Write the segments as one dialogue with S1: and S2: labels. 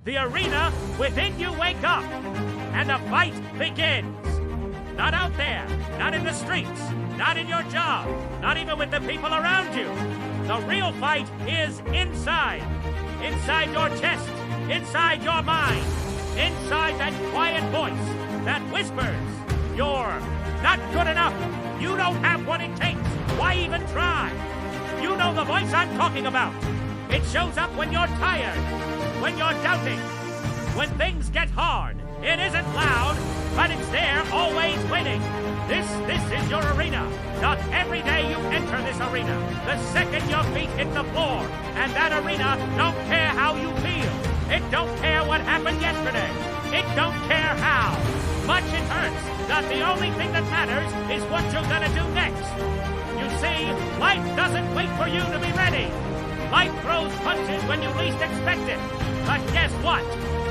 S1: The arena within you wake up, and the fight begins. Not out there, not in the streets, not in your job, not even with the people around you. The real fight is inside. Inside your chest, inside your mind, inside that quiet voice that whispers, "You're not good enough. You don't have what it takes. Why even try?" You know the voice I'm talking about. It shows up when you're tired, when you're doubting, when things get hard. It isn't loud, but it's there, always waiting. This is your arena. Not every day you enter this arena. The second your feet hit the floor. And that arena don't care how you feel. It don't care what happened yesterday. It don't care how much it hurts. That the only thing that matters is what you're gonna do next. You see, life doesn't wait for you to be ready. Life throws punches when you least expect it. But guess what?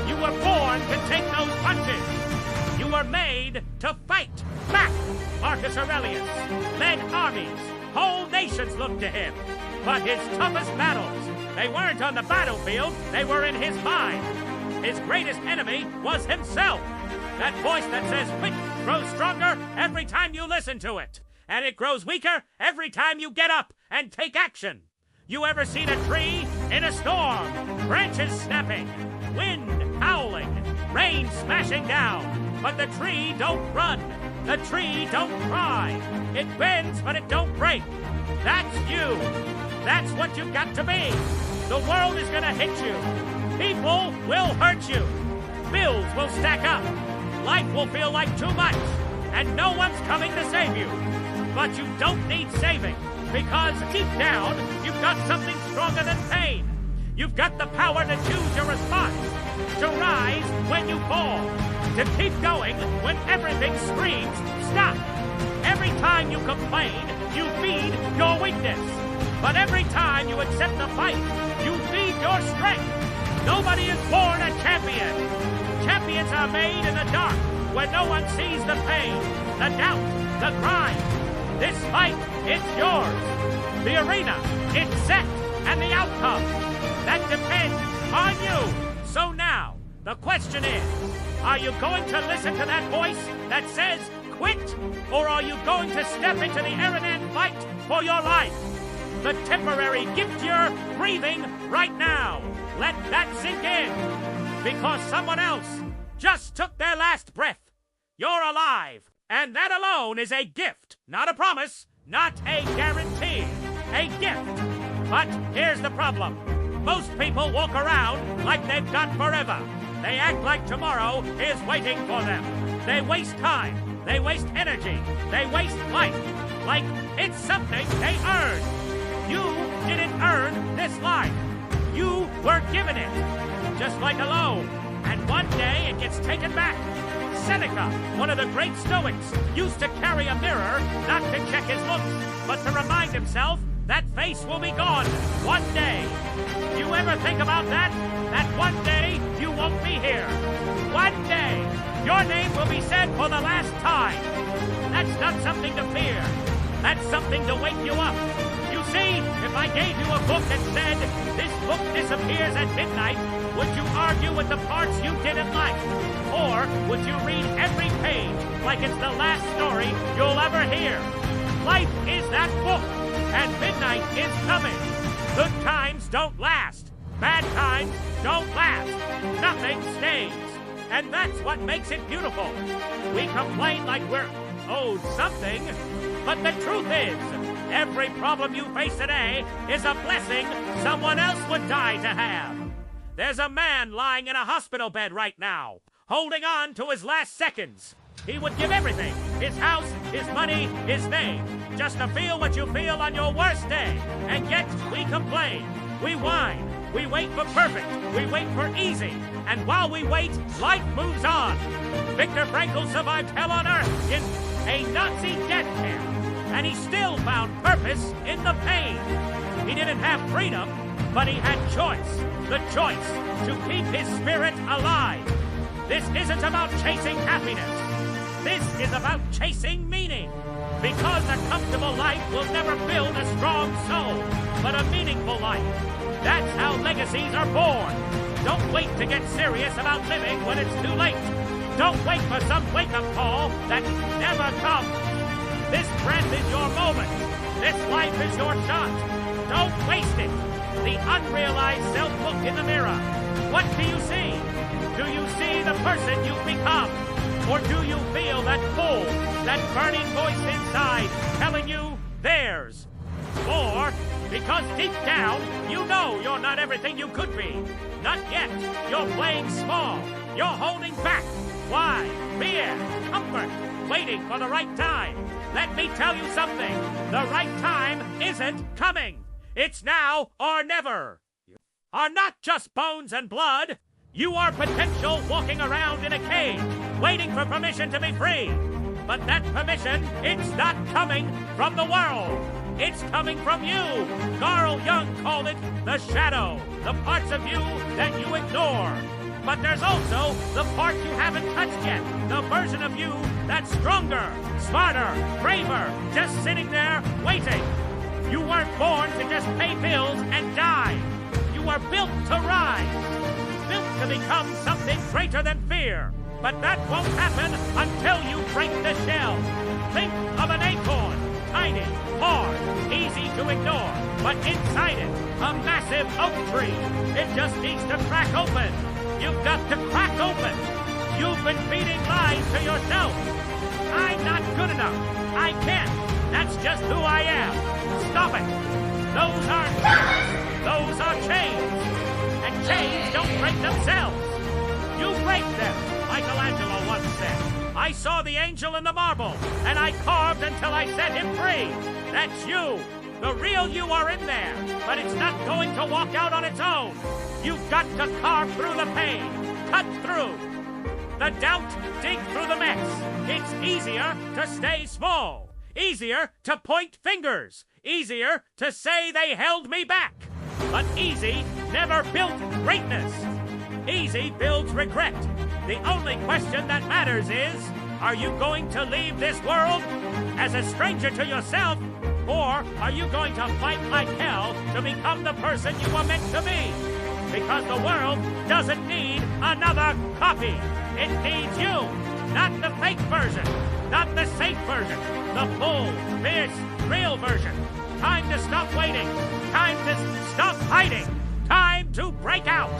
S1: You were born to take those punches. You were made to fight back. Marcus Aurelius led armies. Whole nations looked to him. But his toughest battles, they weren't on the battlefield, they were in his mind. His greatest enemy was himself. That voice that says quit grows stronger every time you listen to it. And it grows weaker every time you get up and take action. You ever seen a tree in a storm? Branches snapping, wind howling, rain smashing down. But the tree don't run. The tree don't cry. It bends, but it don't break. That's you. That's what you've got to be. The world is gonna hit you. People will hurt you. Bills will stack up. Life will feel like too much. And no one's coming to save you. But you don't need saving. Because deep down, you've got something stronger than pain. You've got the power to choose your response. To rise when you fall. To keep going when everything screams, stop. Every time you complain, you feed your weakness. But every time you accept the fight, you feed your strength. Nobody is born a champion. Champions are made in the dark, where no one sees the pain, the doubt, the grind. This fight, it's yours. The arena, it's set, and the outcome, that depends on you. So now, the question is, are you going to listen to that voice that says quit? Or are you going to step into the arena and fight for your life? The temporary gift you're breathing right now. Let that sink in. Because someone else just took their last breath. You're alive. And that alone is a gift. Not a promise. Not a guarantee. A gift. But here's the problem. Most people walk around like they've got forever. They act like tomorrow is waiting for them. They waste time. They waste energy. They waste life. Like it's something they earned. You didn't earn this life. You were given it. Just like a loan. And one day it gets taken back. Seneca, one of the great Stoics, used to carry a mirror not to check his looks, but to remind himself that face will be gone one day. You ever think about that? That one day you won't be here. One day your name will be said for the last time. That's not something to fear. That's something to wake you up. You see, if I gave you a book that said, this book disappears at midnight, would you argue with the parts you didn't like? Or would you read every page like it's the last story you'll ever hear? Life is that book, and midnight is coming. Good times don't last. Bad times don't last. Nothing stays. And that's what makes it beautiful. We complain like we're owed something, but the truth is, every problem you face today is a blessing someone else would die to have. There's a man lying in a hospital bed right now, holding on to his last seconds. He would give everything, his house, his money, his name, just to feel what you feel on your worst day. And yet, we complain, we whine, we wait for perfect, we wait for easy. And while we wait, life moves on. Viktor Frankl survived hell on earth in a Nazi death camp. And he still found purpose in the pain. He didn't have freedom, but he had choice. The choice to keep his spirit alive. This isn't about chasing happiness. This is about chasing meaning. Because a comfortable life will never build a strong soul, but a meaningful life. That's how legacies are born. Don't wait to get serious about living when it's too late. Don't wait for some wake-up call that never comes. This breath is your moment. This life is your shot. Don't waste it. The unrealized self look in the mirror. What do you see? Do you see the person you've become? Or do you feel that pull, that burning voice inside telling you theirs? Or, because deep down, you know you're not everything you could be. Not yet. You're playing small. You're holding back. Why? Fear, comfort, waiting for the right time. Let me tell you something. The right time isn't coming. It's now or never. Are not just bones and blood. You are potential walking around in a cage, waiting for permission to be free. But that permission, it's not coming from the world. It's coming from you. Carl Jung called it the shadow, the parts of you that you ignore. But there's also the part you haven't touched yet, the version of you that's stronger, smarter, braver, just sitting there waiting. You weren't born to just pay bills and die. You were built to rise. Built to become something greater than fear. But that won't happen until you break the shell. Think of an acorn. Tiny, hard, easy to ignore. But inside it, a massive oak tree. It just needs to crack open. You've got to crack open. You've been feeding lies to yourself. I'm not good enough. I can't. That's just who I am. Stop it. Those aren't chains. Those are chains. And chains don't break themselves. You break them, Michelangelo once said. I saw the angel in the marble, and I carved until I set him free. That's you. The real you are in there, but it's not going to walk out on its own. You've got to carve through the pain, cut through the doubt, dig through the mess. It's easier to stay small, easier to point fingers, easier to say they held me back. But easy never built greatness. Easy builds regret. The only question that matters is, are you going to leave this world as a stranger to yourself, or are you going to fight like hell to become the person you were meant to be? Because the world doesn't need another copy. It needs you, not the fake version, not the safe version, the full, fierce, real version. Time to stop waiting. Time to stop hiding. Time to break out.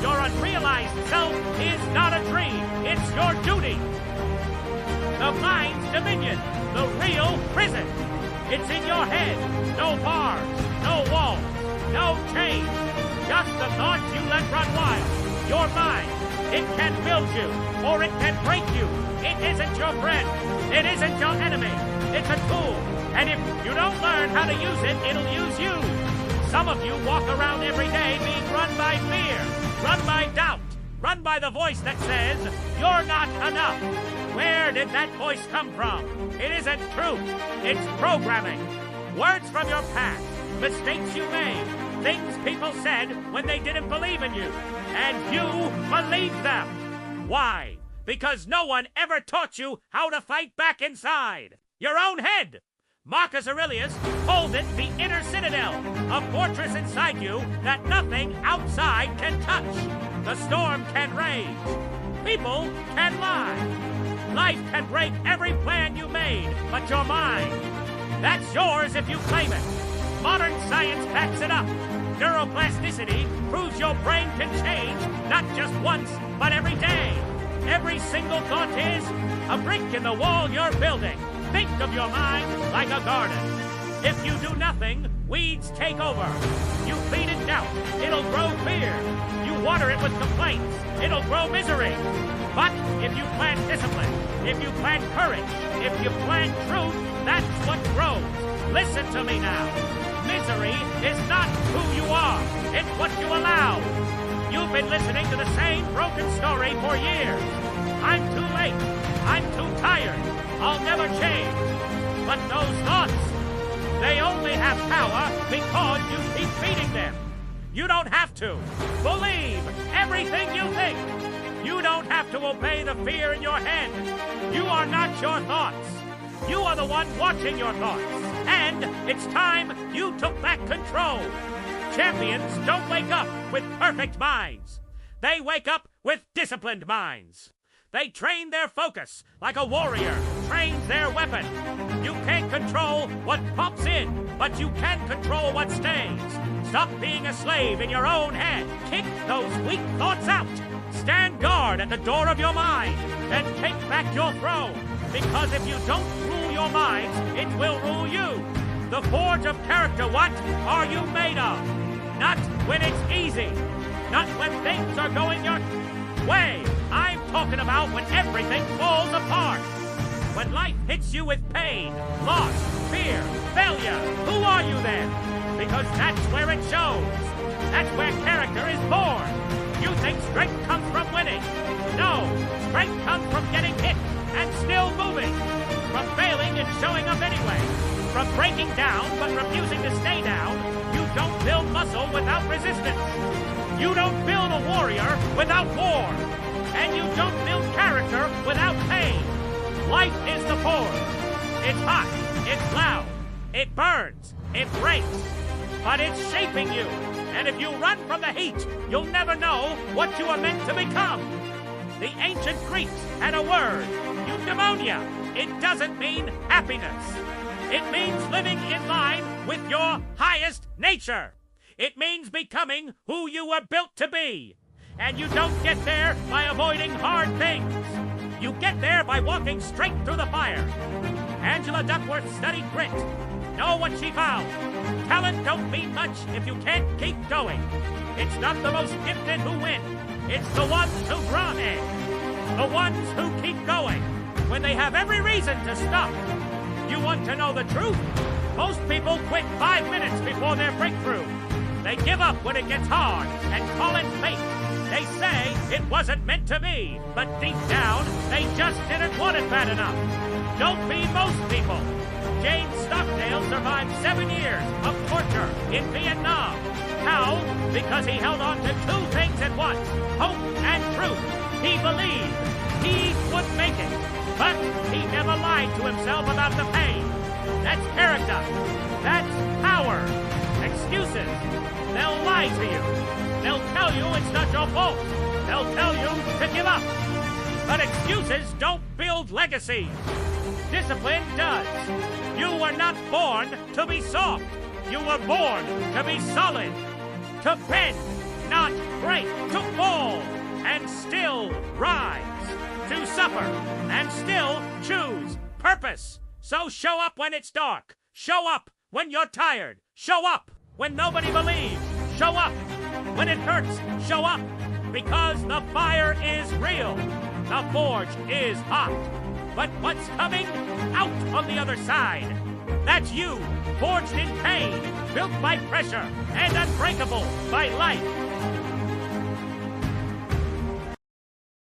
S1: Your unrealized self is not a dream. It's your duty. The mind's dominion, the real prison. It's in your head. No bars, no walls, no chains. Just the thoughts you let run wild. Your mind, it can build you, or it can break you. It isn't your friend. It isn't your enemy. It's a tool. And if you don't learn how to use it, it'll use you. Some of you walk around every day being run by fear, run by doubt, run by the voice that says, you're not enough. Where did that voice come from? It isn't truth. It's programming. Words from your past, mistakes you made, things people said when they didn't believe in you. And you believed them. Why? Because no one ever taught you how to fight back inside. Your own head. Marcus Aurelius called it the inner citadel, a fortress inside you that nothing outside can touch. The storm can rage. People can lie. Life can break every plan you made, but your mind, that's yours if you claim it. Modern science backs it up. Neuroplasticity proves your brain can change, not just once, but every day. Every single thought is a brick in the wall you're building. Think of your mind like a garden. If you do nothing, weeds take over. You feed it doubt, it'll grow fear. You water it with complaints, it'll grow misery. But if you plant discipline, if you plant courage, if you plant truth, that's what grows. Listen to me now. Misery is not who you are, it's what you allow. You've been listening to the same broken story for years. I'm too late. I'm too tired. I'll never change. But those thoughts, they only have power because you keep feeding them. You don't have to. Believe everything you think. You don't have to obey the fear in your head. You are not your thoughts. You are the one watching your thoughts. And it's time you took back control. Champions don't wake up with perfect minds. They wake up with disciplined minds. They train their focus like a warrior trains their weapon. You can't control what pops in, but you can control what stays. Stop being a slave in your own head. Kick those weak thoughts out. Stand guard at the door of your mind and take back your throne. Because if you don't rule your minds, it will rule you. The forge of character, what are you made of? Not when it's easy. Not when things are going your way. I'm talking about when everything falls apart. When life hits you with pain, loss, fear, failure, who are you then? Because that's where it shows. That's where character is born. You think strength comes from winning. No, strength comes from getting hit and still moving. From failing and showing up anyway. From breaking down but refusing to stay down. You don't build muscle without resistance. You don't build a warrior without war. And you don't build character without pain. Life is the forge. It's hot. It's loud. It burns. It breaks. But it's shaping you. And if you run from the heat, you'll never know what you are meant to become. The ancient Greeks had a word, eudaimonia. It doesn't mean happiness. It means living in line with your highest nature. It means becoming who you were built to be. And you don't get there by avoiding hard things. You get there by walking straight through the fire. Angela Duckworth studied grit. Know what she found. Talent don't mean much if you can't keep going. It's not the most gifted who win. It's the ones who run in. The ones who keep going when they have every reason to stop. You want to know the truth? Most people quit 5 minutes before their breakthrough. They give up when it gets hard and call it fate. They say it wasn't meant to be, but deep down, they just didn't want it bad enough. Don't be most people. James Stockdale survived 7 years of torture in Vietnam. How? Because he held on to 2 things at once, hope and truth. He believed he would make it, but he never lied to himself about the pain. That's character. That's power. Excuses. They'll lie to you. They'll tell you it's not your fault. They'll tell you to give up. But excuses don't build legacy. Discipline does. You were not born to be soft. You were born to be solid. To bend, not break. To fall and still rise. To suffer and still choose purpose. So show up when it's dark. Show up when you're tired. Show up when nobody believes. Show up when it hurts. Show up because the fire is real. The forge is hot. But what's coming out on the other side? That's you, forged in pain, built by pressure, and unbreakable by life.